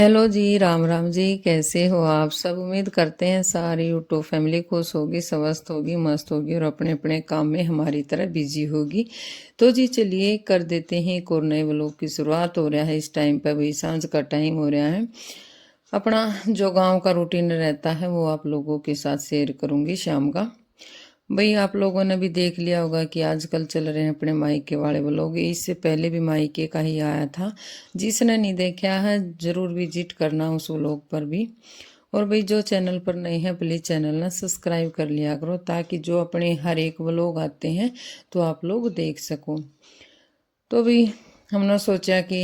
Hello जी, राम राम जी। कैसे हो आप सब? उम्मीद करते हैं सारी यूट्यूब फैमिली खुश होगी, स्वस्थ होगी, मस्त होगी और अपने अपने काम में हमारी तरह बिजी होगी। तो जी चलिए कर देते हैं एक और नए व्लॉग की शुरुआत। हो रहा है इस टाइम पर, भाई सांझ का टाइम हो रहा है। अपना जो गांव का रूटीन रहता है वो आप लोगों के साथ शेयर करूंगी शाम का। भाई आप लोगों ने भी देख लिया होगा कि आजकल चल रहे हैं अपने मायके वाले व्लॉग। इससे पहले भी मायके का ही आया था। जिसने नहीं देखा है जरूर विजिट करना उस व्लॉग पर भी। और भाई जो चैनल पर नए हैं प्लीज़ चैनल ना सब्सक्राइब कर लिया करो, ताकि जो अपने हर एक व्लॉग आते हैं तो आप लोग देख सको। तो भाई हमने सोचा कि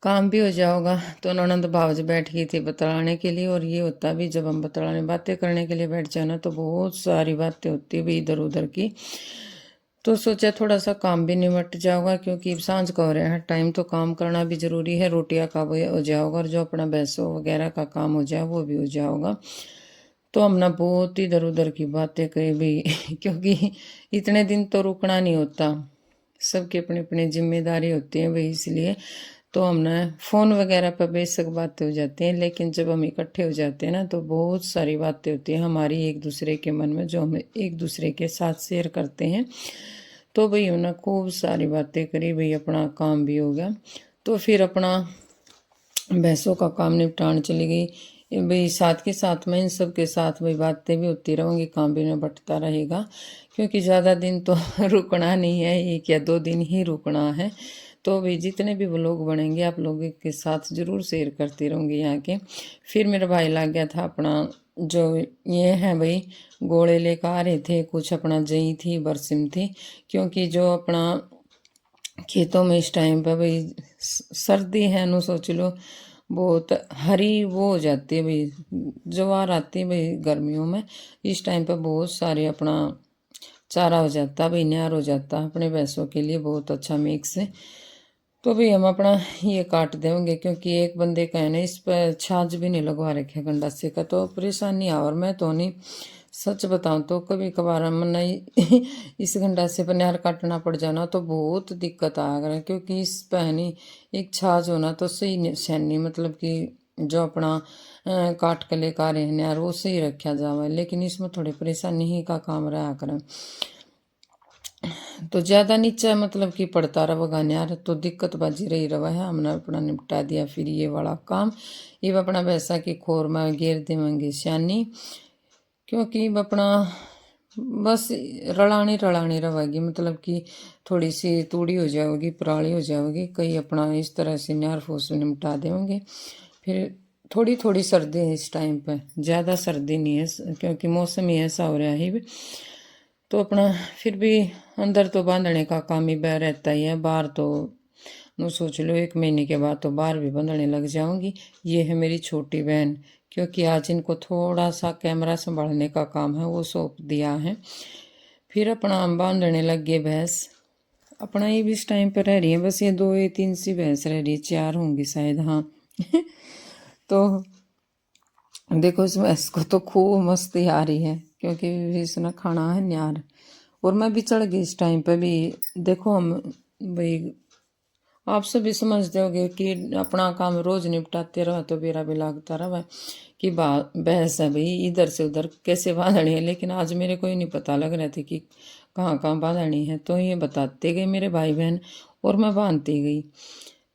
काम भी हो जाओगा। तो ननंद भावज बैठ गई थी बतलाने के लिए। और ये होता भी जब हम बतलाने बातें करने के लिए बैठ जाए ना तो बहुत सारी बातें होती भी इधर उधर की। तो सोचा थोड़ा सा काम भी निमट जाओगा, क्योंकि सांझ का हो रहा है टाइम, तो काम करना भी जरूरी है। रोटियां का भी हो जाओगा और जो अपना भैंसों वगैरह का काम हो जाए वो भी हो जाओगा। तो हमने बहुत इधर उधर की बातें करी भाई क्योंकि इतने दिन तो रुकना नहीं होता, सबकी अपनी अपनी जिम्मेदारी होती है भाई, इसलिए। तो हमने फ़ोन वगैरह पर बेशक बातें हो जाती हैं, लेकिन जब हम इकट्ठे हो जाते हैं ना तो बहुत सारी बातें होती हैं हमारी एक दूसरे के मन में, जो हम एक दूसरे के साथ शेयर करते हैं। तो भाई हमने खूब सारी बातें करी भाई, अपना काम भी हो गया। तो फिर अपना भैंसों का काम निपटान चली गई भाई। साथ के साथ में इन सब के साथ भाई बातें भी होती रहेंगी, काम भी न बटता रहेगा। क्योंकि ज़्यादा दिन तो रुकना नहीं है, 1 या 2 दिन ही रुकना है। तो भाई जितने भी व्लॉग बनेंगे आप लोगों के साथ ज़रूर शेयर करती रहूँगी यहाँ के। फिर मेरा भाई लग गया था अपना जो ये है भाई, घोड़े लेकर आ रहे थे कुछ, अपना जई थी बरसिम थी। क्योंकि जो अपना खेतों में इस टाइम पे भाई सर्दी है, नु सोच लो बहुत हरी वो हो जाती है भाई, ज्वार आती है भाई गर्मियों में। इस टाइम पे बहुत सारे अपना चारा हो जाता है भाई, न्यार हो जाता है अपने भैंसों के लिए, बहुत अच्छा मिक्स है। तो भाई हम अपना ये काट देंगे, क्योंकि एक बंदे का है ना इस पर छाछ भी नहीं लगवा रखे गंडासे का, तो परेशानी आ। और मैं तो नहीं, सच बताऊं तो कभी कभार मन इस गंडासे पर नहर काटना पड़ जाना तो बहुत दिक्कत आ गया। क्योंकि इस पहनी एक छाछ होना तो सही सैनी, मतलब कि जो अपना काट के लेकर आ रहे हैं नहर वो सही रखा जावा, लेकिन इसमें थोड़ी परेशानी ही का काम रहा करें। तो ज़्यादा नीचे मतलब कि पड़ता रहेगा यार, तो दिक्कत बाजी रही रहा है। हमने अपना निपटा दिया फिर ये वाला काम। ये अपना वैसा कि खोर में घेर देंगे श्यानी, क्योंकि अपना बस रलानी रलानी रहेगी, मतलब कि थोड़ी सी तूड़ी हो जाएगी, पराली हो जाएगी, कई अपना इस तरह से न्यार फूस निपटा देंगे। फिर थोड़ी थोड़ी सर्दी है इस टाइम पे, ज़्यादा सर्दी नहीं है क्योंकि मौसम ही ऐसा हो रहा है। तो अपना फिर भी अंदर तो बांधने का काम ही रहता ही है, बाहर तो नो सोच लो 1 महीने के बाद तो बाहर भी बंधने लग जाऊंगी। ये है मेरी छोटी बहन, क्योंकि आज इनको थोड़ा सा कैमरा संभालने का काम है वो सौंप दिया है। फिर अपना हम बांधने लग गए भैंस। अपना ये भी इस टाइम पर रह रही है, बस ये 2 या 3 सी भैंस रह रही है, 4 होंगी शायद, हाँ तो देखो इस भैंस को तो खूब मस्ती आ रही है, क्योंकि इसने खाना है न्यार। और मैं भी चढ़ गई इस टाइम पे भी। देखो हम भाई आप सभी समझते होगे कि अपना काम रोज निपटाते रहो तो बेरा भी लागता रहा कि बहस है भाई इधर से उधर कैसे बांधनी है। लेकिन आज मेरे को ही नहीं पता लग रहा था कि कहाँ कहाँ बांधनी है, तो ये बताते गए मेरे भाई बहन और मैं बांधती गई।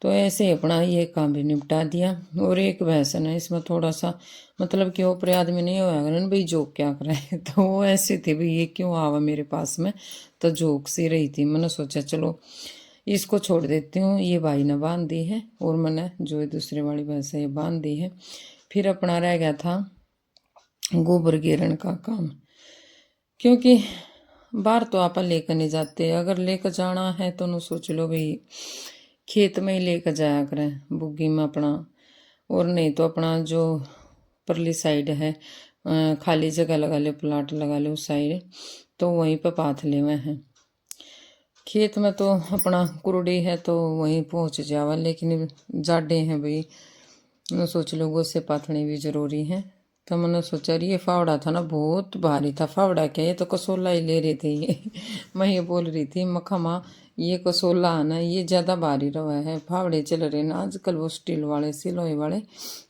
तो ऐसे अपना ये काम भी निपटा दिया। और एक भैंस है ना इसमें थोड़ा सा मतलब कि ऊपरी आदमी नहीं होया करन भाई, जोक क्या करे तो वो ऐसी थी भाई, ये क्यों आवा मेरे पास में, तो जोक सी रही थी। मैंने सोचा चलो इसको छोड़ देती हूँ। ये भाई ने बांध दी है और मैंने जो ये दूसरे वाली भैंस है ये बांध दी है। फिर अपना रह गया था गोबर गिरण का काम, क्योंकि बाहर तो आप लेकर नहीं जाते, अगर लेकर जाना है तो न सोच लो भाई खेत में ही लेकर जाया करें बुग्गी में अपना। और नहीं तो अपना जो परली साइड है खाली जगह लगा लो, प्लाट लगा लो उस साइड, तो वहीं पर पाथ ले हुए हैं। खेत में तो अपना कुरडी है तो वहीं पहुंच जावा, लेकिन जाडे हैं भाई, मैं सोच लो उससे पाथने भी जरूरी है। तो मैंने सोचा ये फावड़ा था ना बहुत भारी था, फावड़ा क्या ये तो कसोला ही ले रही थी ये मैं ये बोल रही थी मखा माँ ये कसोला आना ये ज़्यादा भारी रवा है। फावड़े चल रहे ना आजकल, वो स्टील वाले सिलोए वाले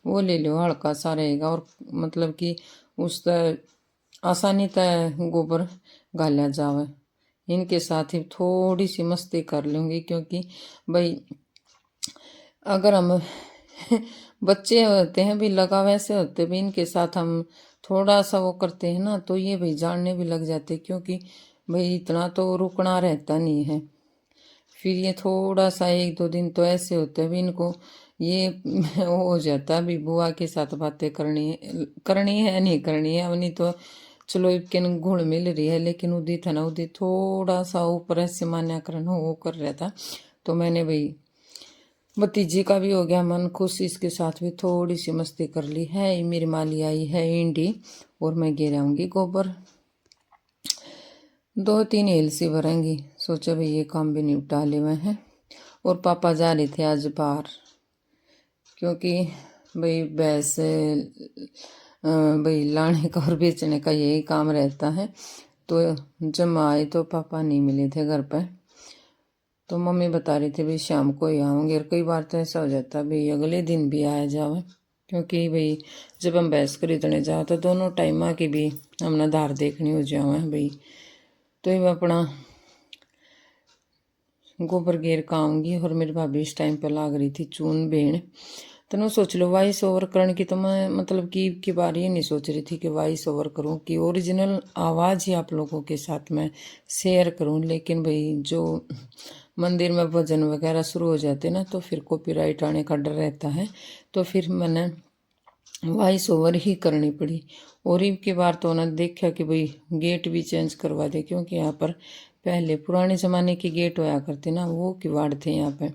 वो ले लो, हल्का सा रहेगा और मतलब कि उस आसानी तय गोबर गाला जावे। इनके साथ ही थोड़ी सी मस्ती कर लूँगी, क्योंकि भाई अगर हम बच्चे होते हैं भी लगा वैसे होते भी, इनके साथ हम थोड़ा सा वो करते हैं ना तो ये भाई जानने भी लग जाते, क्योंकि भाई इतना तो रुकना रहता नहीं है। फिर ये थोड़ा सा 1-2 दिन तो ऐसे होते हैं भी इनको ये हो जाता है भी बुआ के साथ बातें करनी है नहीं करनी है, अब नहीं तो चलो इनके घुल मिल रही है। लेकिन उदित है ना, उदित थोड़ा सा ऊपर ऐसे मान्याकरण वो कर रहा था, तो मैंने भाई भतीजी का भी हो गया मन खुश, इसके साथ भी थोड़ी सी मस्ती कर ली है। मेरी माली आई है इंडी और मैं गिराऊंगी गोबर, 2-3 एलसी भरेंगी। सोचा भाई ये काम भी निपटा ले मैं है। और पापा जा रहे थे आज बाहर, क्योंकि भाई भैंस भाई लाने का और बेचने का यही काम रहता है। तो जब आए तो पापा नहीं मिले थे घर पर, तो मम्मी बता रही थी भाई शाम को ही आऊँगी। और कई बार तो ऐसा हो जाता है भाई अगले दिन भी आया जाओ, क्योंकि भाई जब हम भैंस खरीदने जाओ तो दोनों टाइम की भी हमने धार देखनी हो जाओ है भाई। तो ये अपना गोबर घेर का आऊँगी। और मेरी भाभी इस टाइम पर लाग रही थी चून बेण, तो मैं सोच लो वॉइस ओवर करने की, तो मैं मतलब कि बार ये नहीं सोच रही थी कि वॉइस ओवर करूँ कि ओरिजिनल आवाज़ ही आप लोगों के साथ मैं शेयर करूँ। लेकिन भाई जो मंदिर में भजन वगैरह शुरू हो जाते ना तो फिर कॉपीराइट आने का डर रहता है, तो फिर मैंने वॉइस ओवर ही करनी पड़ी। और इनकी बार तो उन्होंने देखा कि भाई गेट भी चेंज करवा दे, क्योंकि यहाँ पर पहले पुराने ज़माने के गेट होया करते ना वो किवाड़ थे यहाँ पे,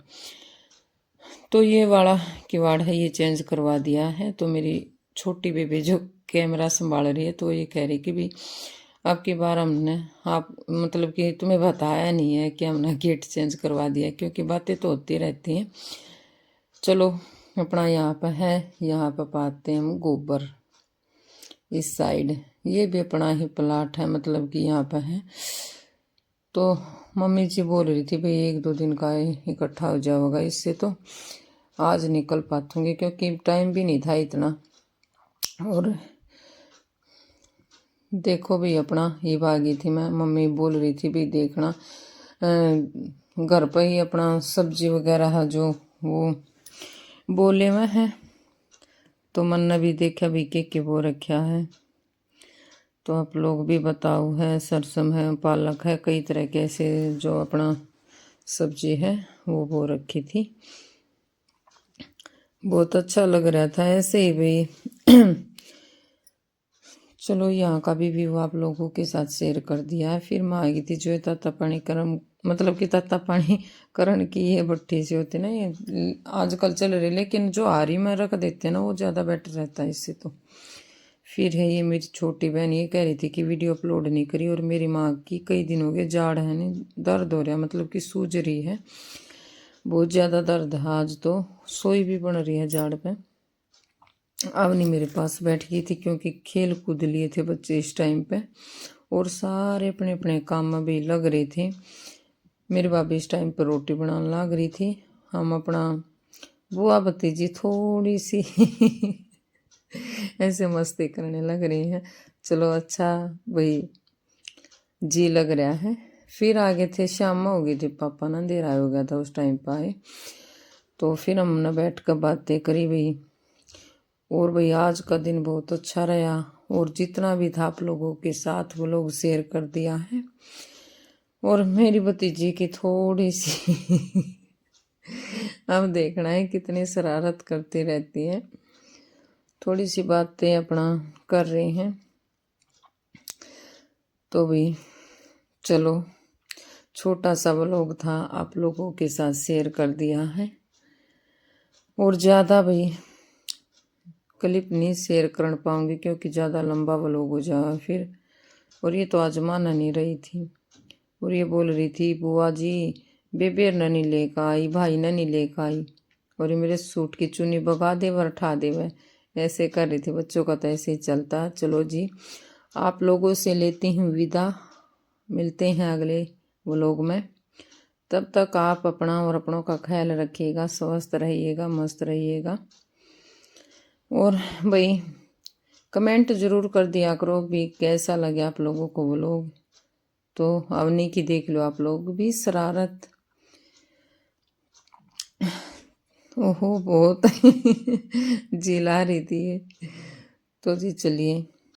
तो ये वाला किवाड़ है ये चेंज करवा दिया है। तो मेरी छोटी बेबी जो कैमरा संभाल रही है तो ये कह रही कि भी अब की बार हमने आप मतलब कि तुम्हें बताया नहीं है कि हमने गेट चेंज करवा दिया, क्योंकि बातें तो होती रहती हैं। चलो अपना यहाँ पर है, यहाँ पर पाते हैं हम गोबर। इस साइड ये भी अपना ही प्लाट है, मतलब कि यहाँ पर है। तो मम्मी जी बोल रही थी भाई 1-2 दिन का इकट्ठा हो जाएगा, इससे तो आज निकल पाऊंगी, क्योंकि टाइम भी नहीं था इतना। और देखो भाई अपना ये भागी थी मैं, मम्मी बोल रही थी भाई देखना घर पर ही अपना सब्जी वगैरह है जो वो बोले में है, तो मन ने भी देखा भी के वो रखा है। तो आप लोग भी बताओ, है सरसम है पालक है कई तरह के ऐसे जो अपना सब्जी है वो रखी थी। बहुत अच्छा लग रहा था ऐसे ही भाई। चलो यहाँ का भी व्यू आप लोगों के साथ शेयर कर दिया है। फिर मैं आ गई थी जो ताता पानी करम, मतलब कि ताता पानी करण की ये भट्टी से होती ना ये आजकल चल रही, लेकिन जो आरी में रख देते हैं ना वो ज़्यादा बेटर रहता है इससे। तो फिर है ये मेरी छोटी बहन ये कह रही थी कि वीडियो अपलोड नहीं करी, और मेरी माँ की कई दिन हो गए जाड़ है नहीं दर्द हो रहा, मतलब कि सूज रही है बहुत ज़्यादा दर्द है। आज तो सोई भी बन रही है जाड़ पे। अब नहीं मेरे पास बैठ गई थी, क्योंकि खेल कूद लिए थे बच्चे इस टाइम पे और सारे अपने अपने काम में भी लग रहे थे। मेरी भाभी इस टाइम पर रोटी बनाने लग रही थी, हम अपना बुआ भतीजी थोड़ी सी ऐसे मस्ती करने लग रही हैं। चलो अच्छा भाई जी लग रहा है। फिर आगे थे शाम हो गई थी, पापा ना अंधेरा हो गया था उस टाइम पर आए, तो फिर हमने बैठ कर बातें करी भाई। और भाई आज का दिन बहुत अच्छा रहा, और जितना भी था आप लोगों के साथ वो लोग शेयर कर दिया है। और मेरी भतीजी की थोड़ी सी अब देखना है कितनी शरारत करती रहती है, थोड़ी सी बातें अपना कर रहे हैं। तो भी चलो छोटा सा व्लॉग था आप लोगों के साथ शेयर कर दिया है, और ज़्यादा भाई क्लिप नहीं शेयर कर पाऊँगी क्योंकि ज़्यादा लंबा व्लॉग हो जाएगा फिर। और ये तो आज माना नहीं रही थी, और ये बोल रही थी बुआ जी बेबेर नहीं लेकर आई, भाई नहीं लेकर आई, और ये मेरे सूट की चुन्नी बगा दे व उठा दे वह, ऐसे कर रही थी। बच्चों का तो ऐसे ही चलता है। चलो जी आप लोगों से लेती हूँ विदा, मिलते हैं अगले व्लॉग में। तब तक आप अपना और अपनों का ख्याल रखिएगा, स्वस्थ रहिएगा, मस्त रहिएगा। और भाई कमेंट ज़रूर कर दिया करो भी कैसा लगे आप लोगों को वो लोग। तो अवनी की देख लो आप लोग भी शरारत, ओहो बहुत जिला रही थी। तो जी चलिए